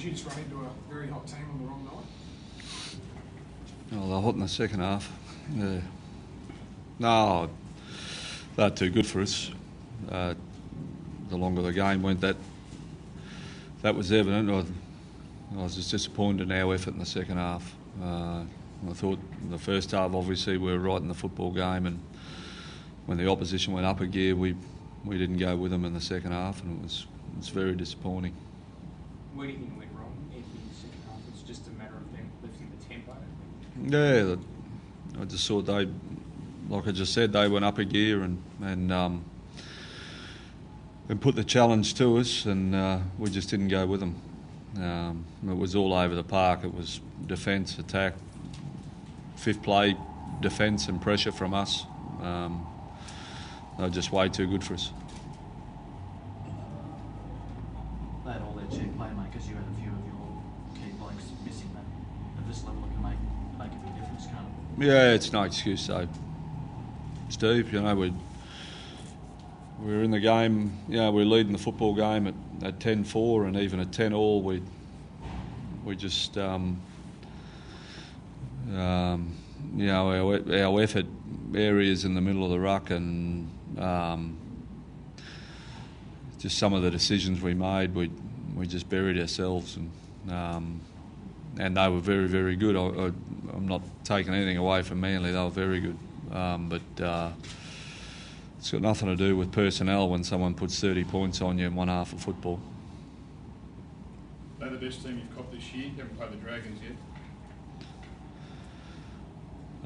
Did you just run into a very hot team on the wrong night? Oh, they're hot in the second half. Yeah. No, they're too good for us. The longer the game went, that was evident. I was just disappointed in our effort in the second half. I thought in the first half, obviously, we were right in the football game, and when the opposition went up a gear, we didn't go with them in the second half, and it was very disappointing. Where do you think it went wrong in the second half? It's just a matter of them lifting the tempo. Yeah, I just thought they, like I just said, they went up a gear and put the challenge to us, and we just didn't go with them. It was all over the park. It was defence, attack, fifth play, defence and pressure from us. They were just way too good for us. They had all their chief playmakers. You had a few of your key blokes missing that. At this level, it can make a big difference, can't it? Yeah, it's no excuse, though. Steve, you know, we're in the game. You know, we're leading the football game at 10-4, and even at 10-all, we just you know, our effort areas in the middle of the ruck, and just some of the decisions we made, we just buried ourselves, and they were very, very good. I'm not taking anything away from Manly; they were very good, but it's got nothing to do with personnel when someone puts 30 points on you in one half of football. They're the best team you've copped this year. You haven't played the Dragons yet.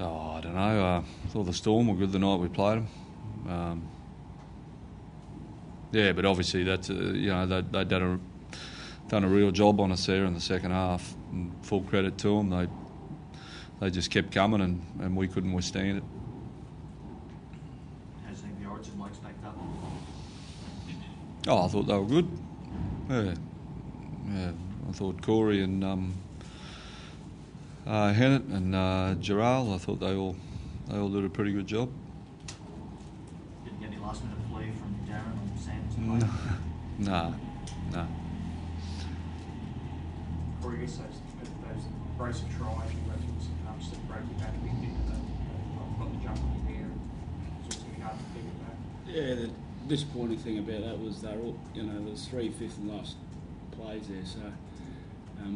Oh, I don't know. I thought the Storm were good the night we played them. Yeah, but obviously that's you know, they done a real job on us there in the second half. And full credit to them. They just kept coming, and we couldn't withstand it. How do you think the Origin blokes backed up? Oh, I thought they were good. Yeah. I thought Cory and Hennett and Gerald, I thought they all did a pretty good job. Didn't get any last minute play from Darren or Sam? No. Cory, I guess those brace of tries you went through the second half just to break you back a bit, got the jump on you there, and it's just going to be hard to pick it back. Yeah, the disappointing thing about that was they were all, you know, there was 3 fifth and last plays there, so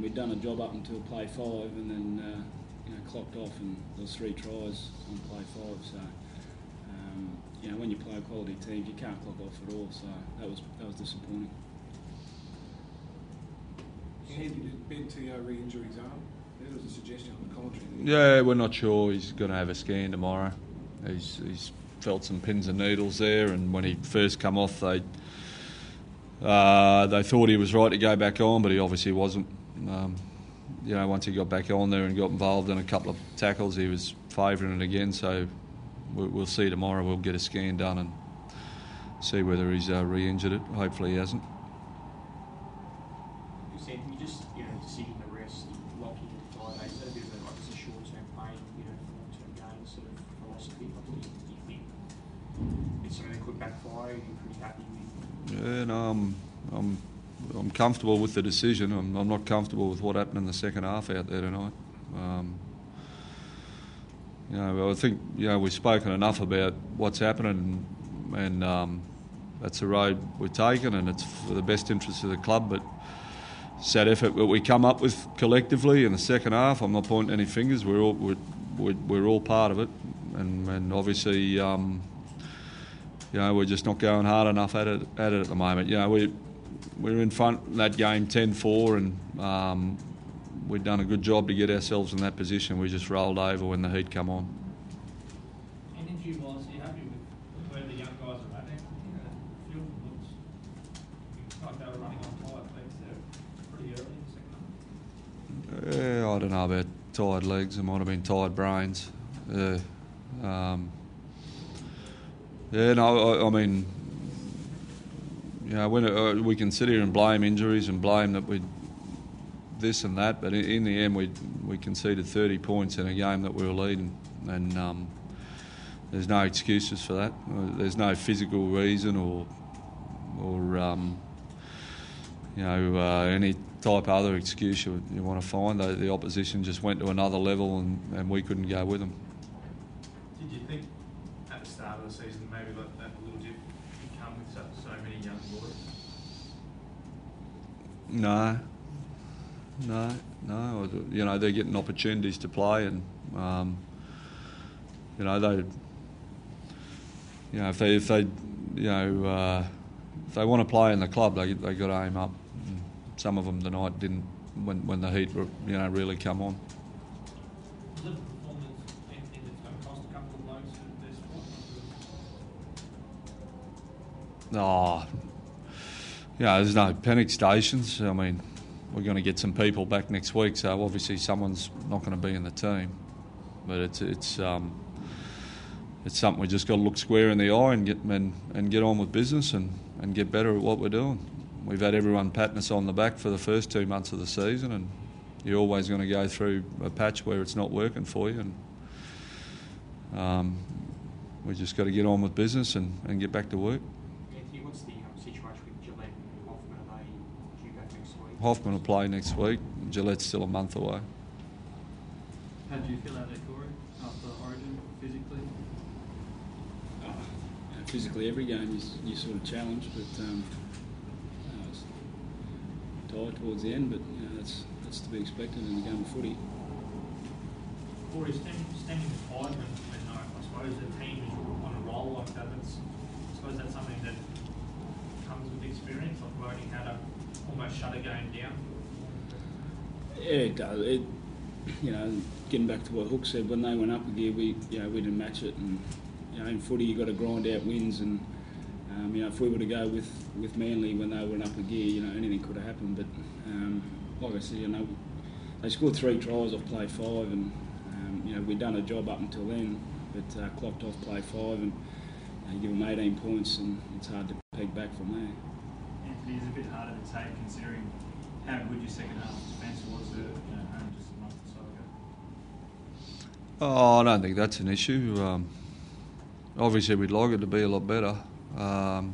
we'd done a job up until play 5, and then you know, clocked off, and there was 3 tries on play 5. So you know, when you play quality teams, you can't clock off at all. So that was disappointing. Andy, did Ben Teo re-injure his arm? There was a suggestion on the commentary. Yeah, we're not sure. He's going to have a scan tomorrow. He's felt some pins and needles there, and when he first come off, they thought he was right to go back on, but he obviously wasn't. You know, once he got back on there and got involved in a couple of tackles, he was favouring it again. So we'll see tomorrow. We'll get a scan done and see whether he's re-injured it. Hopefully he hasn't. Sam, can you just, you know, decision the rest, locking into Friday, is that a bit of a short-term pain, you know, for long-term gain sort of philosophy? Like, do you think it's something that could backfire? Are you pretty happy with? Yeah, no, I'm comfortable with the decision. I'm not comfortable with what happened in the second half out there tonight. You know, I think, you know, we've spoken enough about what's happening, and that's the road we're taking, and it's for the best interest of the club. But it's that effort that we come up with collectively in the second half. I'm not pointing any fingers. We're all part of it, and obviously, you know, we're just not going hard enough at it at the moment. You know, we're in front in that game 10-4, and we've done a good job to get ourselves in that position. We just rolled over when the heat come on. Energy-wise, are you happy with where the young guys are at now? You know, the field looks like they were running on tired legs there pretty early in the second half. Yeah, I don't know about tired legs. It might have been tired brains. Yeah, no, I mean, you know, when we can sit here and blame injuries and blame that we this and that, but in the end we conceded 30 points in a game that we were leading, and there's no excuses for that. There's no physical reason or you any type of other excuse you want to find. The opposition just went to another level and we couldn't go with them. Did you think at the start of the season maybe that little dip could come with so many young boys? No. They're getting opportunities to play, and if they want to play in the club, they got to aim up. And some of them tonight didn't when the heat really come on. Was it a performance anything that's going to cost a couple of blokes their spot? There's no panic stations. I mean, we're going to get some people back next week, so obviously someone's not going to be in the team. But it's something we just got to look square in the eye and get on with business and get better at what we're doing. We've had everyone patting us on the back for the first 2 months of the season, and you're always going to go through a patch where it's not working for you. And we just got to get on with business and get back to work. Anthony, what's the situation with Gillette and Hoffman? Are they due back next week? Hoffman will play next week. Gillette's still a month away. How do you feel out there, Cory, after Origin, physically? Physically, every game you sort of challenge, but it's tired towards the end. But that's to be expected in a game of footy. Cory, standing beside him, and I suppose the team is on a roll like that. I suppose that's something that comes with experience, like learning how to almost shut a game down. Yeah, it does. Getting back to what Hook said, when they went up a gear, we didn't match it, and in footy you got to grind out wins, and if we were to go with Manly when they went up a gear, anything could have happened. But like I said, they scored 3 tries off play 5, and we'd done a job up until then, but clocked off play 5, and you give them 18 points, and it's hard to peg back from there. Anthony, it's a bit harder to take considering how good your second half defence was only just a month or so ago. I don't think that's an issue. Obviously, we'd like it to be a lot better. Those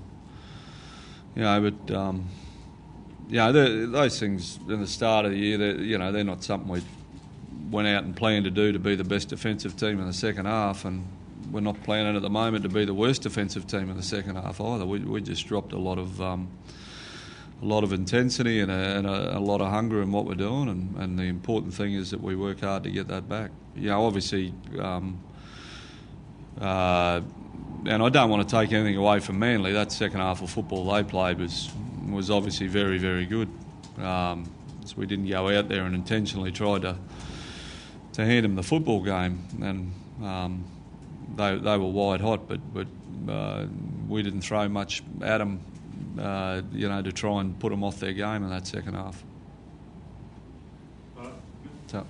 things in the start of the year, they're not something we went out and planned to do to be the best defensive team in the second half, and we're not planning at the moment to be the worst defensive team in the second half either. We just dropped a lot of intensity and a lot of hunger in what we're doing, and the important thing is that we work hard to get that back. Obviously. And I don't want to take anything away from Manly. That second half of football they played was obviously very, very good. So we didn't go out there and intentionally try to hand them the football game, and they were wide hot, but we didn't throw much at them, to try and put them off their game in that second half. Well, So.